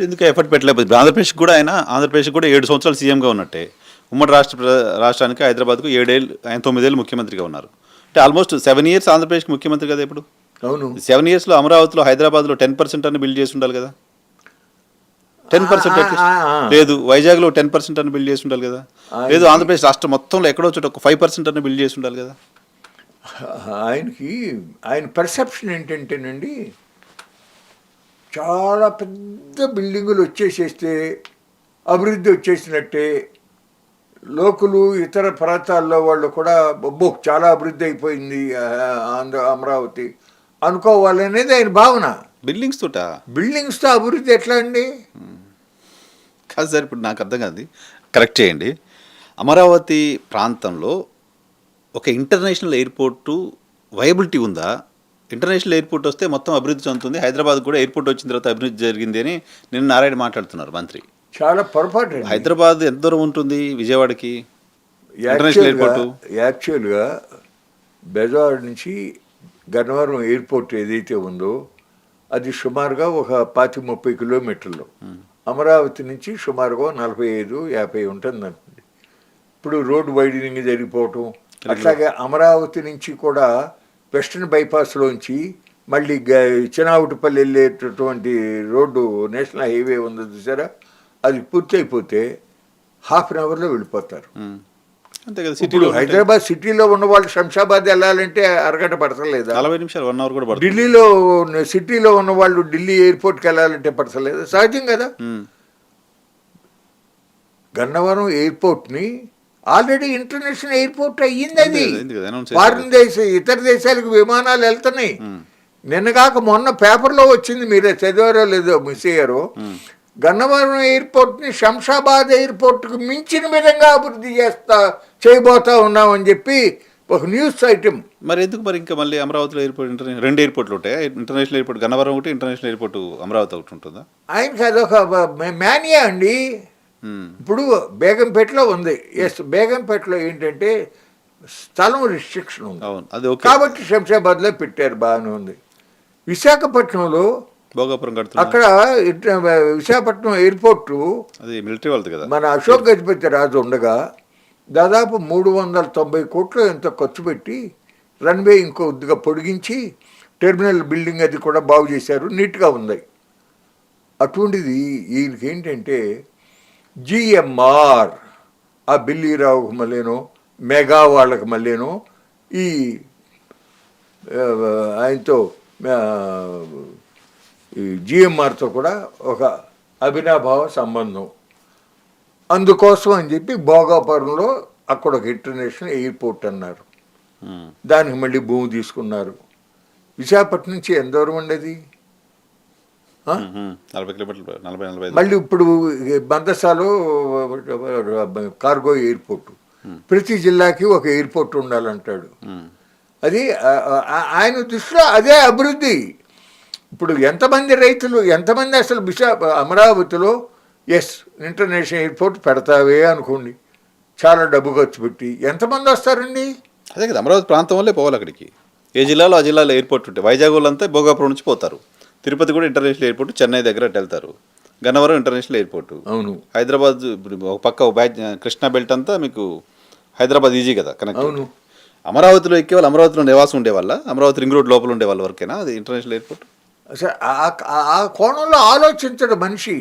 ఎందుకు ఎఫర్ట్ పెట్టలేకపోతే ఇప్పుడు ఆంధ్రప్రదేశ్ కూడా 7 సంవత్సరాలు సీఎంగా ఉన్నట్టే. ఉమ్మడి రాష్ట్రానికి హైదరాబాద్కు 7 ఏళ్ళు ఆయన 9 ఏళ్ళు ముఖ్యమంత్రిగా ఉన్నారు. అంటే ఆల్మోస్ట్ 7 ఇయర్స్ ఆంధ్రప్రదేశ్కి ముఖ్యమంత్రి కదా ఇప్పుడు. అవును. 7 ఇయర్స్లో అమరావతిలో హైదరాబాద్లో 10% అని బిల్డ్ చేసి ఉండాలి కదా. 10% లేదు, వైజాగ్లో 10% అని బిల్డ్ చేసి ఉండాలి కదా. లేదు, ఆంధ్రప్రదేశ్ రాష్ట్రం మొత్తంలో ఎక్కడో చోట ఒక 5% అని బిల్డ్ చేసి ఉండాలి కదా. ఆయన పర్సెప్షన్ ఏంటంటేనండి, చాలా పెద్ద బిల్డింగులు వచ్చేసేస్తే అభివృద్ధి వచ్చేసినట్టే, లోకులు ఇతర ప్రాంతాల్లో వాళ్ళు కూడా బొబ్బో చాలా అభివృద్ధి అయిపోయింది అమరావతి అనుకోవాలనేది ఆయన భావన. బిల్డింగ్స్తో అభివృద్ధి ఎట్లా అండి? కాదు సార్, ఇప్పుడు నాకు అర్థం కాదు, కరెక్ట్ చేయండి. అమరావతి ప్రాంతంలో ఒక ఇంటర్నేషనల్ ఎయిర్పోర్టు వైబిలిటీ ఉందా? ఇంటర్నేషనల్ ఎయిర్పోర్ట్ వస్తే మొత్తం అభివృద్ధి చెందుతుంది, హైదరాబాద్ కూడా ఎయిర్పోర్ట్ వచ్చిన తర్వాత అభివృద్ధి జరిగింది అని నిన్న నారాయణ మాట్లాడుతున్నారు మంత్రి. చాలా పొరపాటు. హైదరాబాద్ ఎంత దూరం ఉంటుంది విజయవాడకి ఇంటర్నేషనల్ ఎయిర్పోర్టు? యాక్చువల్గా బెజవాడ నుంచి గన్నవరం ఎయిర్పోర్ట్ ఏదైతే ఉందో అది సుమారుగా ఒక 25-30 కిలోమీటర్లు, అమరావతి నుంచి సుమారుగా 45-50 ఉంటుంది అనుకోండి. ఇప్పుడు రోడ్ వైడనింగ్ జరిగిపోవటం, అట్లాగే అమరావతి నుంచి కూడా వెస్టర్న్ బైపాస్లోంచి మళ్ళీ చినావుటిపల్లి వెళ్ళేటటువంటి రోడ్డు నేషనల్ హైవే ఉంది చూసారా, అది పూర్తయిపోతే హాఫ్ అన్ అవర్లో వెళ్ళిపోతారు. అంతే కదా. సిటీలో హైదరాబాద్ సిటీలో ఉన్న వాళ్ళు శంషాబాద్ వెళ్ళాలంటే అరగంట పడతలేదా? 40 నిమిషాలు 1 అవర్ కూడా పడుతుంది. ఢిల్లీలో సిటీలో ఉన్న వాళ్ళు ఢిల్లీ ఎయిర్పోర్ట్కి వెళ్ళాలంటే పడతలేదా? సహజం కదా. గన్నవరం ఎయిర్పోర్ట్ని ఆల్రెడీ ఇంటర్నేషనల్ ఎయిర్పోర్ట్ అయ్యింది. అది ఫారిన్ ఇతర దేశాలకు విమానాలు వెళ్తున్నాయి. నిన్నగాక మొన్న పేపర్లో వచ్చింది, మీరే చదివారో లేదో మిస్ అయ్యారో, గన్నవరం ఎయిర్పోర్ట్ని శంషాబాద్ ఎయిర్పోర్ట్కు మించిన విధంగా అభివృద్ధి చేయబోతా ఉన్నామని చెప్పి ఒక న్యూస్ ఐటమ్. మరి ఎందుకు మరి ఇంకా మళ్ళీ అమరావతిలో ఎయిర్పోర్ట్ 2 ఎయిర్పోర్ట్లు ఉంటాయి? ఇంటర్నేషనల్ ఎయిర్పోర్ట్ గన్నవరం ఒకటి, ఇంటర్నేషనల్ ఎయిర్పోర్ట్ అమరావతి ఒకటి ఉంటుందా? ఆయనకి అదొక మేనియా అండి. ఇప్పుడు బేగంపేటలో ఉంది. ఎస్, బేగంపేటలో ఏంటంటే స్థలం రిస్ట్రిక్షన్ ఉంది, కాబట్టి శంషాబాద్లో పెట్టారు, బాగానే ఉంది. విశాఖపట్నంలో అక్కడ విశాఖపట్నం ఎయిర్పోర్టు అది మిలిటరీ వాళ్ళది కదా, మన అశోక్ గజపతి రాజు ఉండగా దాదాపు 390 కోట్లు ఎంతో ఖర్చు పెట్టి రన్వే ఇంకొద్దిగా పొడిగించి టెర్మినల్ బిల్డింగ్ అది కూడా బాగు చేశారు, నీట్గా ఉంది. అటువంటిది ఈయనకి ఏంటంటే జిఎంఆర్, ఆ బిల్లీరావుకు మళ్ళీనో మెగా వాళ్ళకి మళ్ళీనో ఈ ఆయనతో ఈ జిఎంఆర్తో కూడా ఒక అవినాభావ సంబంధం. అందుకోసం అని చెప్పి భోగాపురంలో అక్కడ ఒక ఇంటర్నేషనల్ ఎయిర్పోర్ట్ అన్నారు, దానికి మళ్ళీ భూమి తీసుకున్నారు. విశాఖపట్నం నుంచి ఎంత దూరం ఉండేది? 40 కిలోమీటర్లు. మళ్ళీ ఇప్పుడు బందసాలో కార్గో ఎయిర్పోర్టు, ప్రతి జిల్లాకి ఒక ఎయిర్పోర్ట్ ఉండాలంటాడు. అది ఆయన దృష్టిలో అదే అభివృద్ధి. ఇప్పుడు ఎంతమంది రైతులు, ఎంతమంది అసలు అమరావతిలో ఎస్ ఇంటర్నేషనల్ ఎయిర్పోర్ట్ పెడతావే అనుకోండి, చాలా డబ్బు ఖర్చు పెట్టి ఎంతమంది వస్తారండి? అదే కదా, అమరావతి ప్రాంతం వల్లే పోవాలి అక్కడికి. ఏ జిల్లాలో ఆ జిల్లాలో ఎయిర్పోర్ట్ ఉంటాయి. వైజాగ్ వాళ్ళంతా భోగాపురం నుంచి పోతారు, తిరుపతి కూడా ఇంటర్నేషనల్ ఎయిర్పోర్ట్, చెన్నై దగ్గర వెళ్తారు, గన్నవరం ఇంటర్నేషనల్ ఎయిర్పోర్ట్. అవును. హైదరాబాద్ ఇప్పుడు ఒక పక్క కృష్ణా బెల్ట్ అంతా మీకు హైదరాబాద్ ఈజీ కదా కనెక్ట్. అవును. అమరావతిలో ఎక్కేవాళ్ళు అమరావతిలో నివాసం ఉండేవాళ్ళ, అమరావతి రింగ్ రోడ్ లోపల ఉండేవాళ్ళ వరకేనా అది ఇంటర్నేషనల్ ఎయిర్పోర్ట్? అసలు ఆ కోణంలో ఆలోచించడు మనిషి.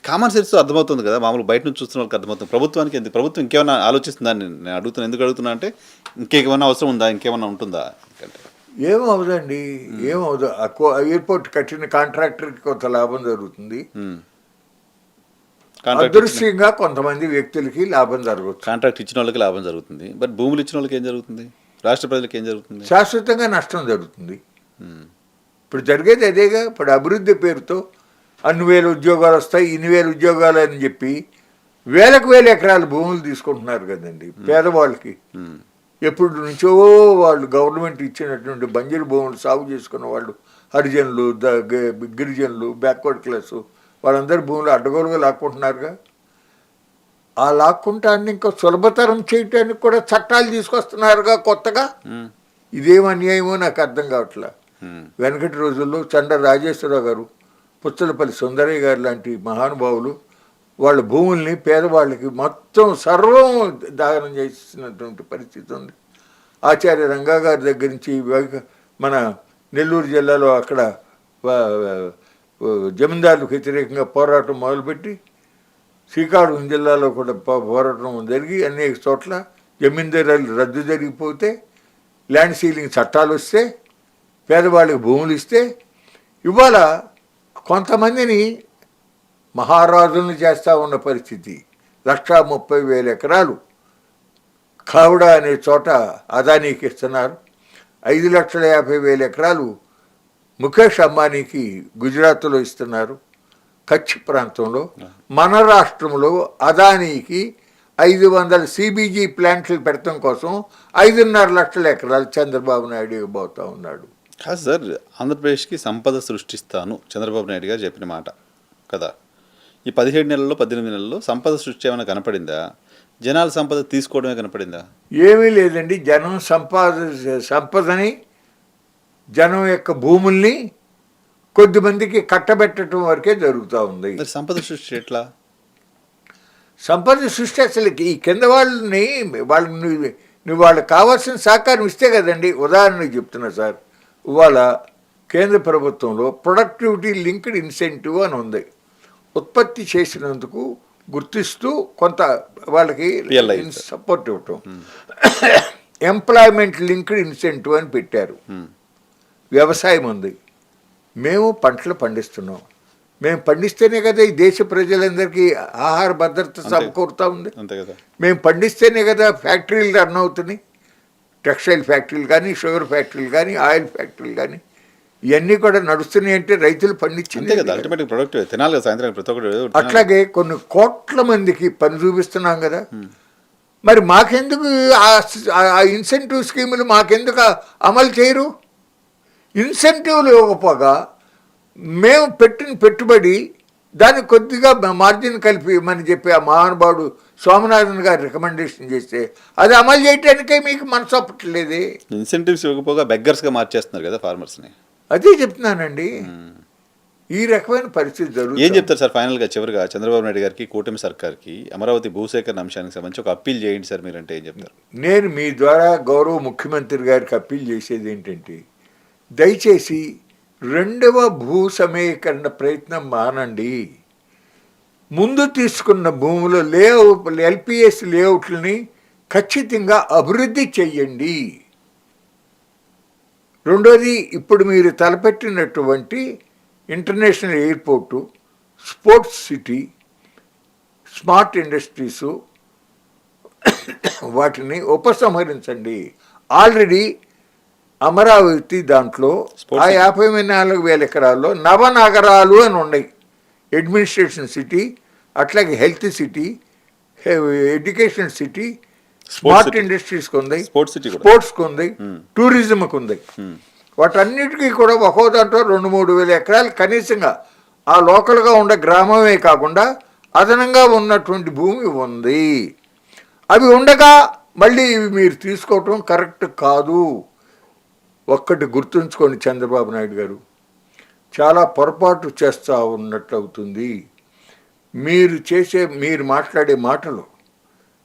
కామన్ సెన్స్ అర్థమవుతుంది కదా, మామూలు బయట నుంచి చూస్తున్న వాళ్ళకి అర్థమవుతుంది. ప్రభుత్వానికి ఎందుకు, ప్రభుత్వం ఇంకేమైనా ఆలోచిస్తుందా నేను అడుగుతున్నా. ఎందుకు అడుగుతున్నా అంటే ఇంకేమైనా అవసరం ఉందా, ఇంకేమైనా ఉంటుందా? ఏమవుదండి, ఏమవుదు. ఎయిర్పోర్ట్ కట్టిన కాంట్రాక్టర్కి కొంత లాభం జరుగుతుంది, అదృశ్యంగా కొంతమంది వ్యక్తులకి లాభం జరగవచ్చు. కాంట్రాక్ట్ ఇచ్చిన వాళ్ళకి లాభం జరుగుతుంది, బట్ భూములు ఇచ్చిన వాళ్ళకి ఏం జరుగుతుంది? రాష్ట్ర ప్రజలకు ఏం జరుగుతుంది? శాశ్వతంగా నష్టం జరుగుతుంది. ఇప్పుడు జరిగేది అదేగా. ఇప్పుడు అభివృద్ధి పేరుతో అన్ని వేల ఉద్యోగాలు వస్తాయి, ఇన్ని వేల ఉద్యోగాలు అని చెప్పి వేలకు వేల ఎకరాల భూములు తీసుకుంటున్నారు కదండి పేదవాళ్ళకి. ఎప్పుడు నుంచో వాళ్ళు గవర్నమెంట్ ఇచ్చినటువంటి బంజరు భూములు సాగు చేసుకున్న వాళ్ళు, హరిజనులు, గిరిజనులు, బ్యాక్వర్డ్ క్లాసు వాళ్ళందరూ భూములు అడ్డగోలుగా లాక్కుంటున్నారుగా. ఆ లాక్కుంటాన్ని ఇంకా సులభతరం చేయటానికి కూడా చట్టాలు తీసుకొస్తున్నారుగా కొత్తగా. ఇదేం అన్యాయమో నాకు అర్థం కావట్లా. వెనకటి రోజుల్లో చండ రాజేశ్వరరావు గారు పుచ్చలపల్లి సుందరయ్య గారు లాంటి మహానుభావులు వాళ్ళ భూముల్ని పేదవాళ్ళకి మొత్తం సర్వం దానం చేసినటువంటి పరిస్థితి ఉంది. ఆచార్య రంగా గారి దగ్గర నుంచి మన నెల్లూరు జిల్లాలో అక్కడ జమీందారులకు వ్యతిరేకంగా పోరాటం మొదలుపెట్టి శ్రీకాకుళం జిల్లాలో కూడా పోరాటం జరిగి అనేక చోట్ల జమీందారులు రద్దు జరిగిపోతే ల్యాండ్ సీలింగ్ చట్టాలు వస్తే పేదవాళ్ళకి భూములు ఇస్తే ఇవాళ కొంతమందిని మహారాజులను చేస్తూ ఉన్న పరిస్థితి. 1,30,000 ఎకరాలు కావుడా అనే చోట అదానీకి ఇస్తున్నారు. 5,50,000 ఎకరాలు ముఖేష్ అంబానీకి గుజరాత్లో ఇస్తున్నారు. కచ్ ప్రాంతంలో మన రాష్ట్రంలో అదానీకి 500 CBG ప్లాంట్లు పెడతాం కోసం 5.5 లక్షల ఎకరాలు చంద్రబాబు నాయుడు ఇవ్వబోతా ఉన్నాడు. కాదు సార్, ఆంధ్రప్రదేశ్కి సంపద సృష్టిస్తాను చంద్రబాబు నాయుడు గారు చెప్పిన మాట కదా. ఈ 17 నెలల్లో 18 నెలల్లో సంపద సృష్టి ఏమైనా కనపడిందా? జనాల సంపద తీసుకోవడమే కనపడిందా? ఏమీ లేదండి. జనం సంపదని జనం యొక్క భూముల్ని కొద్దిమందికి కట్టబెట్టడం వరకే జరుగుతూ ఉంది. మరి సంపద సృష్టి ఎట్లా? సంపద సృష్టి అసలు ఈ కింద వాళ్ళని నువ్వు వాళ్ళకి కావాల్సిన సహకారం ఇస్తే కదండి. ఉదాహరణకు చెప్తున్నా సార్, ఇవాళ కేంద్ర ప్రభుత్వంలో ప్రొడక్టివిటీ లింక్డ్ ఇన్సెంటివ్ అని ఉంది. ఉత్పత్తి చేసినందుకు గుర్తిస్తూ కొంత వాళ్ళకి సపోర్ట్ ఇవ్వటం. ఎంప్లాయ్మెంట్ లింక్డ్ ఇన్సెంటివ్ అని పెట్టారు. వ్యవసాయం ఉంది. మేము పంటలు పండిస్తున్నాం. మేము పండిస్తేనే కదా ఈ దేశ ప్రజలందరికీ ఆహార భద్రత సమకూరుతూ ఉంది. మేము పండిస్తేనే కదా ఫ్యాక్టరీలు రన్ అవుతున్నాయి. టెక్స్టైల్ ఫ్యాక్టరీలు కానీ, షుగర్ ఫ్యాక్టరీలు కానీ, ఆయిల్ ఫ్యాక్టరీలు కానీ ఇవన్నీ కూడా నడుస్తున్నాయి అంటే రైతులు పండించింది. అట్లాగే కొన్ని కోట్ల మందికి పని చూపిస్తున్నాం కదా. మరి మాకెందుకు ఆ ఇన్సెంటివ్ స్కీములు మాకెందుకు అమలు చేయరు? ఇన్సెంటివ్లు ఇవ్వకపోగా మేము పెట్టిన పెట్టుబడి దానికి కొద్దిగా మార్జిన్ కలిపి అని చెప్పి ఆ మహానుభావుడు సోమనాథన్ గారు రికమెండేషన్ చేస్తే అది అమలు చేయడానికే మీకు మనసు ఒప్పట్లేదే. ఇన్సెంటివ్స్ ఇవ్వకపోగా బెగ్గర్స్గా మార్చేస్తున్నారు కదా ఫార్మర్స్ని. అదే చెప్తున్నానండి. ఈ రకమైన పరిస్థితి జరుగుతుంది. ఏం చెప్తారు సార్ ఫైనల్గా చివరిగా చంద్రబాబు నాయుడు గారికి, కూటమి సర్కార్కి అమరావతి భూసేకరణ అంశానికి సంబంధించి ఒక అప్పీల్ చేయండి సార్ మీరంటే ఏం చెప్తారు? నేను మీ ద్వారా గౌరవ ముఖ్యమంత్రి గారికి అప్పీల్ చేసేది ఏంటంటే, దయచేసి 2వ భూ సమీకరణ ప్రయత్నం మానండి. ముందు తీసుకున్న భూముల ఎల్పిఎస్ లేఅవుట్లని ఖచ్చితంగా అభివృద్ధి చెయ్యండి. రెండోది, ఇప్పుడు మీరు తలపెట్టినటువంటి international airport, sports city, smart industries వాటిని ఉపసంహరించండి. ఆల్రెడీ అమరావతి దాంట్లో ఆ 54,000 ఎకరాల్లో నవనగరాలు అని ఉన్నాయి. అడ్మినిస్ట్రేషన్ సిటీ, అట్లాగే health city, education city, smart ఇండస్ట్రీస్కి ఉంది, స్పోర్ట్స్కి ఉంది, టూరిజంకి ఉంది. వాటన్నిటికీ కూడా ఒక్కో దాంట్లో 2-3 వేల ఎకరాలు కనీసంగా ఆ లోకల్గా ఉండే గ్రామమే కాకుండా అదనంగా ఉన్నటువంటి భూమి ఉంది. అవి ఉండగా మళ్ళీ ఇవి మీరు తీసుకోవటం కరెక్ట్ కాదు. ఒక్కటి గుర్తుంచుకోండి చంద్రబాబు నాయుడు గారు, చాలా పొరపాటు చేస్తూ ఉన్నట్లు అవుతుంది. మీరు మాట్లాడే మాటలు,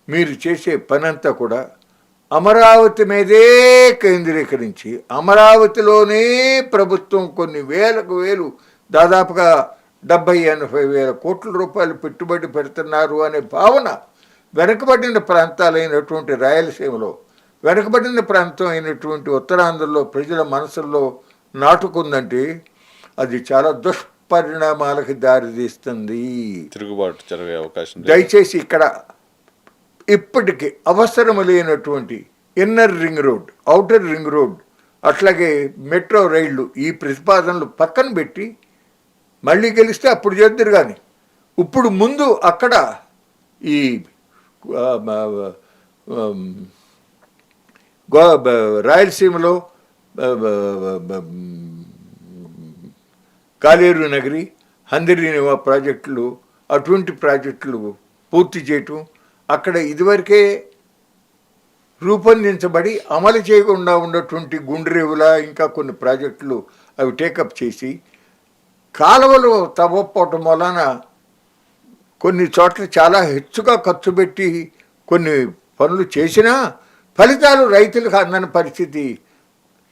మీరు చేసే పనంతా కూడా అమరావతి మీదే కేంద్రీకరించి అమరావతిలోనే ప్రభుత్వం కొన్ని వేలు దాదాపుగా 70-80 వేల కోట్ల రూపాయలు పెట్టుబడి పెడుతున్నారు అనే భావన వెనుకబడిన ప్రాంతాలైనటువంటి రాయలసీమలో, వెనుకబడిన ప్రాంతం అయినటువంటి ఉత్తరాంధ్రలో ప్రజల మనసుల్లో నాటుకుందంటే అది చాలా దుష్పరిణామాలకి దారితీస్తుంది. తిరుగుబాటు జరిగే అవకాశం. దయచేసి ఇక్కడ ఇప్పటికీ అవసరం లేనటువంటి inner ring road, outer ring road, అట్లాగే మెట్రో రైళ్లు ఈ ప్రతిపాదనలు పక్కన పెట్టి మళ్ళీ గెలిస్తే అప్పుడు చేద్దరు. కానీ ఇప్పుడు ముందు అక్కడ ఈ రాయలసీమలో కాలేరు నగరి, హందరినివా ప్రాజెక్టులు, అటువంటి ప్రాజెక్టులు పూర్తి చేయటం, అక్కడ ఇదివరకే రూపొందించబడి అమలు చేయకుండా ఉన్నటువంటి గుండ్రేవుల ఇంకా కొన్ని ప్రాజెక్టులు అవి టేకప్ చేసి కాలువలు తవ్వకపోవటం వలన కొన్ని చోట్ల చాలా హెచ్చుగా ఖర్చు పెట్టి కొన్ని పనులు చేసినా ఫలితాలు రైతులకు అందని పరిస్థితి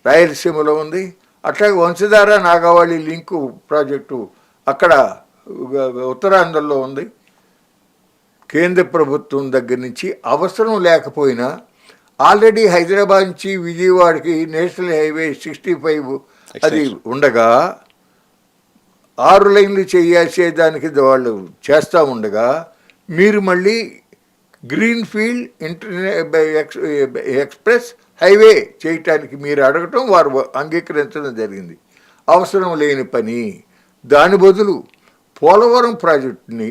రాయలసీమలో ఉంది. అట్లాగే వంశధార నాగావళి లింకు ప్రాజెక్టు అక్కడ ఉత్తరాంధ్రలో ఉంది. కేంద్ర ప్రభుత్వం దగ్గర నుంచి అవసరం లేకపోయినా ఆల్రెడీ హైదరాబాద్ నుంచి విజయవాడకి నేషనల్ హైవే 65 అది ఉండగా 6 లైన్లు చేయాల్సేదానికి వాళ్ళు చేస్తూ ఉండగా మీరు మళ్ళీ గ్రీన్ ఫీల్డ్ ఎక్స్ప్రెస్ హైవే చేయటానికి మీరు అడగటం వారు అంగీకరించడం జరిగింది. అవసరం లేని పని. దాని బదులు పోలవరం ప్రాజెక్టుని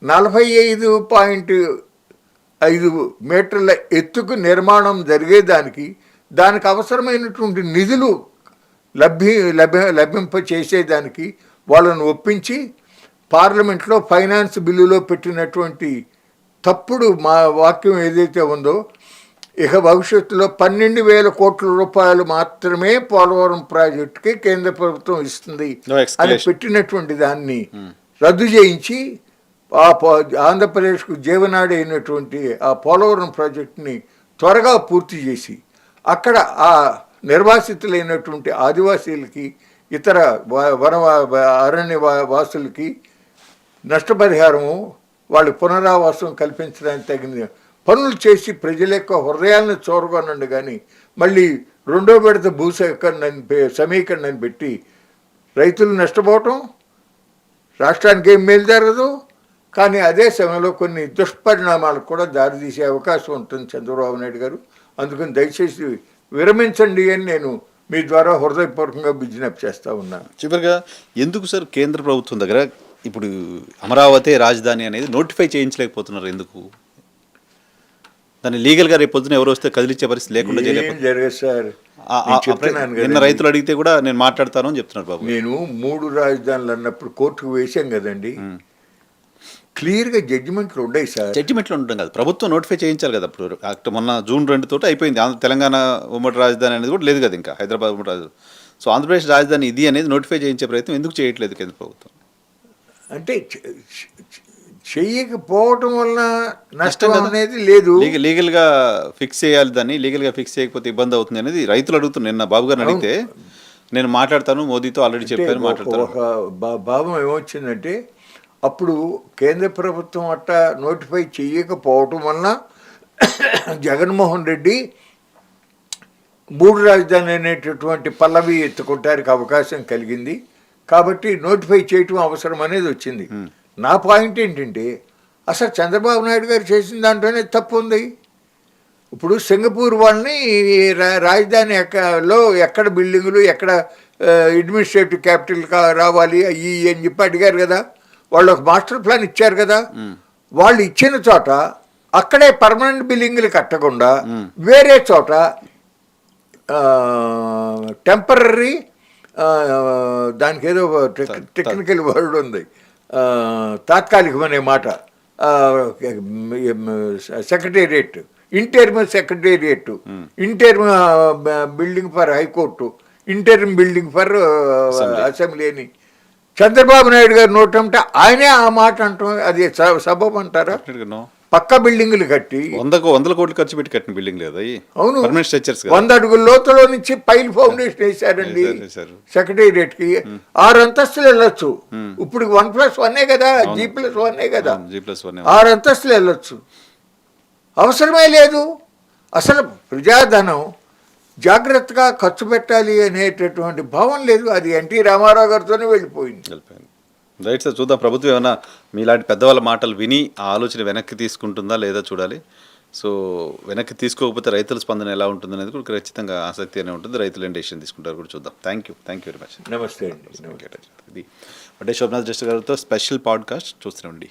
45.5 మీటర్ల ఎత్తుకు నిర్మాణం జరిగేదానికి దానికి అవసరమైనటువంటి నిధులు లభింప చేసేదానికి వాళ్ళను ఒప్పించి పార్లమెంట్లో ఫైనాన్స్ బిల్లులో పెట్టినటువంటి తప్పుడు వాక్యం ఏదైతే ఉందో, ఇక భవిష్యత్తులో 12,000 కోట్ల రూపాయలు మాత్రమే పోలవరం ప్రాజెక్టుకి కేంద్ర ప్రభుత్వం ఇస్తుంది అని పెట్టినటువంటి దాన్ని రద్దు చేయించి ఆంధ్రప్రదేశ్కు జీవనాడి అయినటువంటి ఆ పోలవరం ప్రాజెక్టుని త్వరగా పూర్తి చేసి అక్కడ ఆ నిర్వాసితులైనటువంటి ఆదివాసీలకి ఇతర అరణ్య వాసులకి నష్టపరిహారము వాళ్ళ పునరావాసం కల్పించడానికి తగిన పనులు చేసి ప్రజల యొక్క హృదయాలను చూరగొనండి. కానీ మళ్ళీ రెండో విడత సమీకరణని పెట్టి రైతులు నష్టపోవటం, రాష్ట్రానికి ఏం మేలు జరగదు. కానీ అదే సమయంలో కొన్ని దుష్పరిణామాలకు కూడా దారితీసే అవకాశం ఉంటుంది చంద్రబాబు నాయుడు గారు. అందుకని దయచేసి విరమించండి అని నేను మీ ద్వారా హృదయపూర్వకంగా విజ్ఞప్తి చేస్తూ ఉన్నాను. చివరిగా ఎందుకు సార్ కేంద్ర ప్రభుత్వం దగ్గర ఇప్పుడు అమరావతి రాజధాని అనేది నోటిఫై చేయించలేకపోతున్నారు? ఎందుకు? దాన్ని లీగల్గా రేపు పొద్దున ఎవరు వస్తే కదిలించే పరిస్థితి లేకుండా జరగదు సార్. నిన్న రైతులు అడిగితే కూడా నేను మాట్లాడతాను అని చెప్తున్నారు బాబు. నేను 3 రాజధానులు అన్నప్పుడు కోర్టుకు వేసాం కదండి. క్లియర్గా జడ్జిమెంట్లు ఉన్నాయి సార్. జడ్జిమెంట్లు ఉండడం కాదు, ప్రభుత్వం నోటిఫై చేయించాలి కదా. అప్పుడు మొన్న జూన్ 2 తోటి అయిపోయింది. తెలంగాణ ఉమ్మడి రాజధాని అనేది కూడా లేదు కదా, ఇంకా హైదరాబాద్ ఉమ్మడి రాజధాని. సో ఆంధ్రప్రదేశ్ రాజధాని ఇది అనేది నోటిఫై చేయించే ప్రయత్నం ఎందుకు చేయట్లేదు కేంద్ర ప్రభుత్వం? అంటే చెయ్యకపోవటం వలన నష్టం అనేది లేదు. లీగల్గా ఫిక్స్ చేయాలి, దాన్ని లీగల్గా ఫిక్స్ చేయకపోతే ఇబ్బంది అవుతుంది అనేది రైతులు అడుగుతున్నారు. నిన్న బాబు గారిని అడిగితే నేను మాట్లాడతాను, మోదీతో ఆల్రెడీ చెప్పాను మాట్లాడతాను. ఒక భావం ఏమొచ్చిందంటే అప్పుడు కేంద్ర ప్రభుత్వం అట్ట నోటిఫై చేయకపోవటం వలన జగన్మోహన్ రెడ్డి 3 రాజధాని అనేటటువంటి పల్లవి ఎత్తుకోవటానికి అవకాశం కలిగింది. కాబట్టి నోటిఫై చేయటం అవసరం అనేది వచ్చింది. నా పాయింట్ ఏంటంటే అసలు చంద్రబాబు నాయుడు గారు చేసిన దాంట్లోనే తప్పు ఉంది. ఇప్పుడు సింగపూర్ వాళ్ళని రాజధాని ఎక్కడ బిల్డింగులు ఎక్కడ అడ్మినిస్ట్రేటివ్ క్యాపిటల్ రావాలి అయ్యి అని చెప్పి అడిగారు కదా. వాళ్ళు ఒక మాస్టర్ ప్లాన్ ఇచ్చారు కదా. వాళ్ళు ఇచ్చిన చోట అక్కడే పర్మనెంట్ బిల్డింగులు కట్టకుండా వేరే చోట టెంపరీ, దానికి ఏదో టెక్నికల్ వర్డ్ ఉంది, తాత్కాలికమనే మాట, secretariat, interim secretariat, interim building for high court, interim building for assembly అని చంద్రబాబు నాయుడు గారు నోటంటే ఆయనే ఆ మాట అంటాం. అది సబబ్ అంటారా? పక్క బిల్డింగులు కట్టి 100 కోట్లు ఖర్చు పెట్టి కట్టిన బిల్డింగ్ లేదా? అవును, 100 అడుగుల లోతులో నుంచి పైల్ ఫౌండేషన్ వేశారండి సెక్రటేరియట్ కి. 6 అంతస్తులు వెళ్ళొచ్చు. ఇప్పుడు 1+1 కదా, G+1 కదా, 6 అంతస్తులు వెళ్ళొచ్చు. అవసరమే లేదు. అసలు ప్రజాధనం జాగ్రత్తగా ఖర్చు పెట్టాలి అనేటటువంటి భావం లేదు. అది ఎన్టీ రామారావు గారితోనే వెళ్ళిపోయింది. రైట్ సార్, చూద్దాం ప్రభుత్వం ఏమైనా మీలాంటి పెద్దవాళ్ళ మాటలు విని ఆ ఆలోచన వెనక్కి తీసుకుంటుందా లేదా చూడాలి. సో వెనక్కి తీసుకోకపోతే రైతుల స్పందన ఎలా ఉంటుంది అనేది కూడా ఖచ్చితంగా ఆసక్తి అనే ఉంటుంది. రైతులు ఏం డెసిషన్ తీసుకుంటారు కూడా చూద్దాం. Thank you very much. నమస్తే అండి. ఇది వడ్డే శోభనాథ్ జస్ట్ గారితో స్పెషల్ పాడ్కాస్ట్ చూస్తూనే ఉండి.